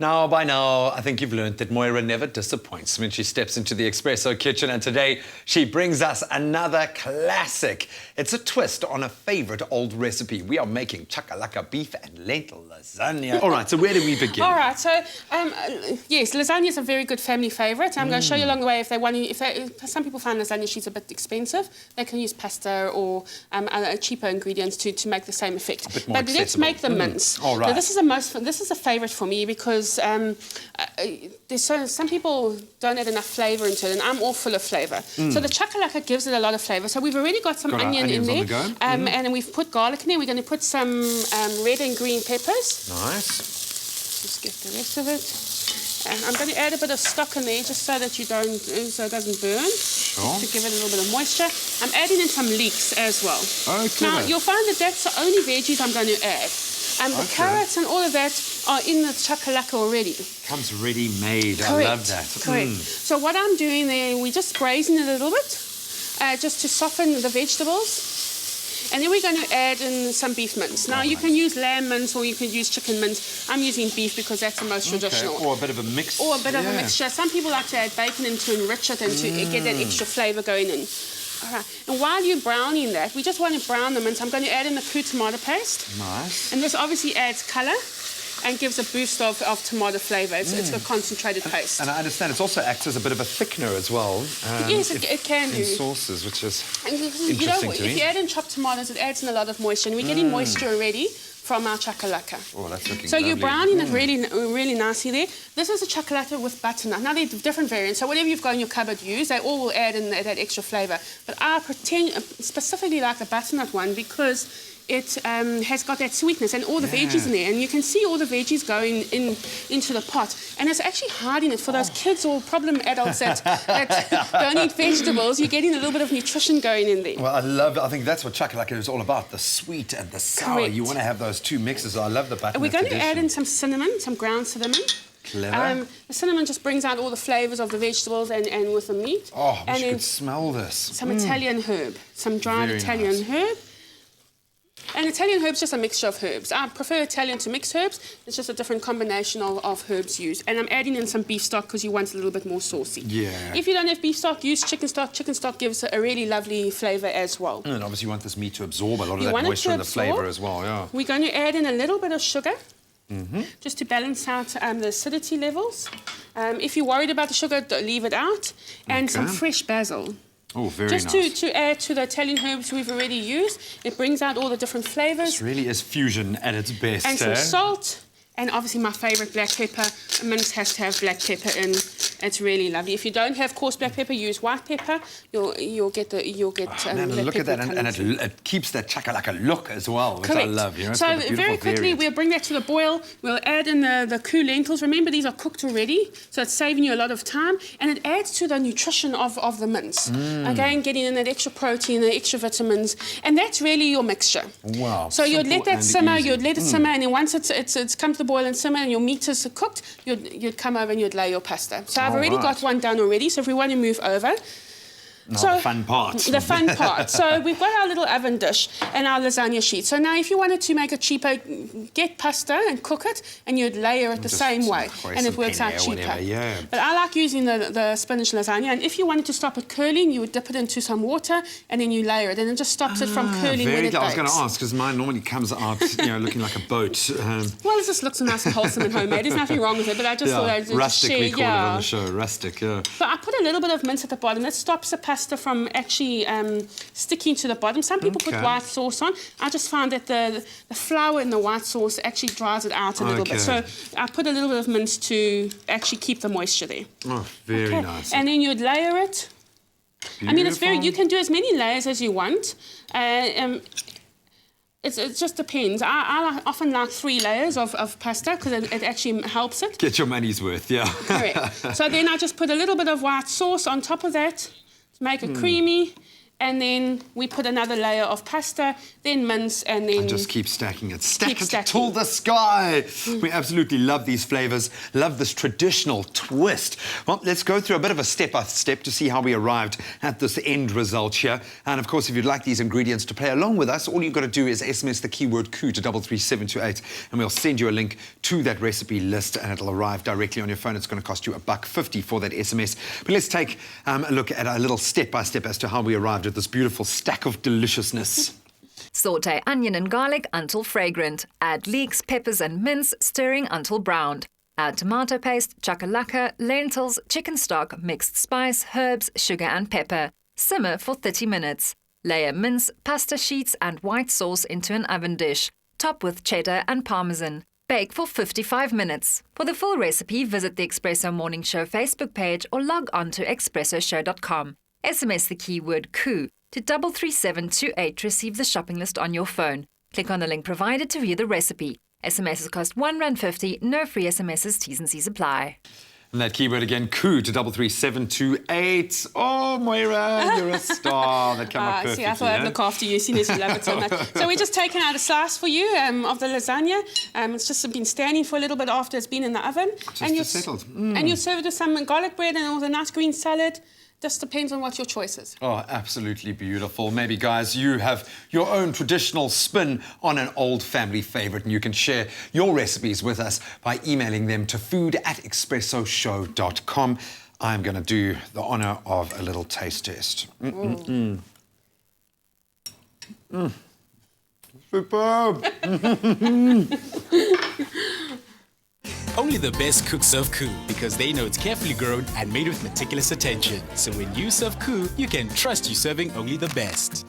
Now, by now, I think you've learned that Moira never disappoints when she steps into the espresso kitchen, and today she brings us another classic. It's a twist on a favourite old recipe. We are making chakalaka beef and lentil lasagna. All right, so where do we begin? All right, so yes, lasagna is a very good family favourite. I'm going to show you along the way if they want to. If some people find lasagna sheets a bit expensive, they can use pasta or other cheaper ingredients to make the same effect. A bit more but let's make the mince. All right. Now, this is a favourite for me because some people don't add enough flavour into it, and I'm all full of flavour. So the chakalaka gives it a lot of flavour. So we've already got some onion in there, and we've put garlic in there. We're going to put some red and green peppers. Nice. Just get the rest of it. I'm going to add a bit of stock in there just so that so it doesn't burn. Sure. To give it a little bit of moisture. I'm adding in some leeks as well. Okay. Now you'll find that that's the only veggies I'm going to add. The carrots and all of that are in the chakalaka already. Comes ready made. Correct. I love that. Correct. So what I'm doing there, we're just braising it a little bit, just to soften the vegetables. And then we're going to add in some beef mince. Now, you can use lamb mince or you can use chicken mince. I'm using beef because that's the most traditional. Or a bit of a mix. Or a bit of a mixture. Some people like to add bacon in to enrich it and to get that extra flavour going in. All right. And while you're browning that, we just want to brown the mince. I'm going to add in the crude tomato paste. Nice. And this obviously adds colour and gives a boost of tomato flavour. It's a concentrated paste. And I understand it also acts as a bit of a thickener as well. Yes, it can do. In sauces, which is interesting to me. If you add in chopped tomatoes, it adds in a lot of moisture. And we're getting moisture already from our chakalaka. Oh, that's looking So lovely. you're browning it really nicely there. This is a chakalaka with butternut. Now, there are different variants. So whatever you've got in your cupboard, use. They all will add in that extra flavour. But I specifically like the butternut one because it has got that sweetness and all the veggies in there. And you can see all the veggies going into the pot. And it's actually hiding it for those kids or problem adults that don't eat vegetables. You're getting a little bit of nutrition going in there. Well, I think that's what chakalaka is all about, the sweet and the sour. Correct. You want to have those two mixes. I love the butternut. We're going to add in some cinnamon, some ground cinnamon. Clever. The cinnamon just brings out all the flavours of the vegetables and with the meat. Oh, and you could smell this. Some Italian herb, some dried Italian herb. And Italian herbs just a mixture of herbs. I prefer Italian to mixed herbs. It's just a different combination of herbs used. And I'm adding in some beef stock because you want it a little bit more saucy. Yeah. If you don't have beef stock, use chicken stock. Chicken stock gives a really lovely flavour as well. And obviously you want this meat to absorb a lot of that moisture and the flavour as well, yeah. We're going to add in a little bit of sugar. Just to balance out the acidity levels. If you're worried about the sugar, leave it out. And some fresh basil. Oh, very nice. Just to add to the Italian herbs we've already used. It brings out all the different flavours. This really is fusion at its best. And some salt. And obviously my favourite black pepper. A mince has to have black pepper in. It's really lovely. If you don't have coarse black pepper, use white pepper. You'll get look at that, and it keeps that chakalaka look as well, which I love. You know, so very quickly, we'll bring that to the boil. We'll add in the cool lentils. Remember, these are cooked already, so it's saving you a lot of time, and it adds to the nutrition of the mince. Again, getting in that extra protein, the extra vitamins, and that's really your mixture. Wow. So you'd let that simmer. You'd let it simmer, and then once it's come to the boil and simmer, and your meat is cooked, you'd come over and you'd lay your pasta. So I've already got one done already, so if we want to move over. So, the fun part. The fun part. So we've got our little oven dish and our lasagna sheet. So now if you wanted to make it cheaper, get pasta and cook it, and you'd layer it the same way, and it works out cheaper. Whatever, But I like using the spinach lasagna, and if you wanted to stop it curling, you would dip it into some water, and then you layer it, and it just stops it from curling when it bakes. I was going to ask, because mine normally comes out, looking like a boat. Well, it just looks nice and wholesome and homemade. There's nothing wrong with it, but I just thought I'd just rustic, share. we call it on the show, rustic, yeah. But I put a little bit of mince at the bottom. That stops the pasta from actually sticking to the bottom. Some people put white sauce on. I just found that the flour in the white sauce actually dries it out a little bit. So I put a little bit of mince to actually keep the moisture there. Oh, very nice. And then you'd layer it. Beautiful. I mean, you can do as many layers as you want. It just depends. I often like 3 layers of pasta because it actually helps it. Get your money's worth, yeah. Correct. So then I just put a little bit of white sauce on top of that to make it creamy. And then we put another layer of pasta, then mince, and then... Just keep stacking it. Stack Keep it stacking. till the sky. We absolutely love these flavours, love this traditional twist. Well, let's go through a bit of a step-by-step to see how we arrived at this end result here. And, of course, if you'd like these ingredients to play along with us, all you've got to do is SMS the keyword KOO to 33728, and we'll send you a link to that recipe list, and it'll arrive directly on your phone. It's going to cost you $1.50 for that SMS. But let's take a look at a little step-by-step as to how we arrived at this beautiful stack of deliciousness. Saute onion and garlic until fragrant. Add leeks, peppers and mince, stirring until browned. Add tomato paste, chakalaka, lentils, chicken stock, mixed spice, herbs, sugar and pepper. Simmer for 30 minutes. Layer mince, pasta sheets and white sauce into an oven dish. Top with cheddar and parmesan. Bake for 55 minutes. For the full recipe, visit the Espresso Morning Show Facebook page or log on to expressoshow.com. SMS the keyword KOO to 33728 to receive the shopping list on your phone. Click on the link provided to view the recipe. SMSs cost R1.50, no free SMSs, T's and C's apply. And that keyword again, KOO to 33728. Oh, Moira, you're a star. That came up perfectly. See, I thought I'd look after you, seeing as you love it so much. So we're just taking out a slice for you of the lasagna. It's just been standing for a little bit after it's been in the oven. Just settled. And you serve it with some garlic bread and with a nice green salad. Just depends on what your choice is. Oh, absolutely beautiful. Maybe, guys, you have your own traditional spin on an old family favourite, and you can share your recipes with us by emailing them to food@expressoshow.com. I'm going to do the honour of a little taste test. Superb! Only the best cooks serve KOO because they know it's carefully grown and made with meticulous attention. So when you serve KOO, you can trust you're serving only the best.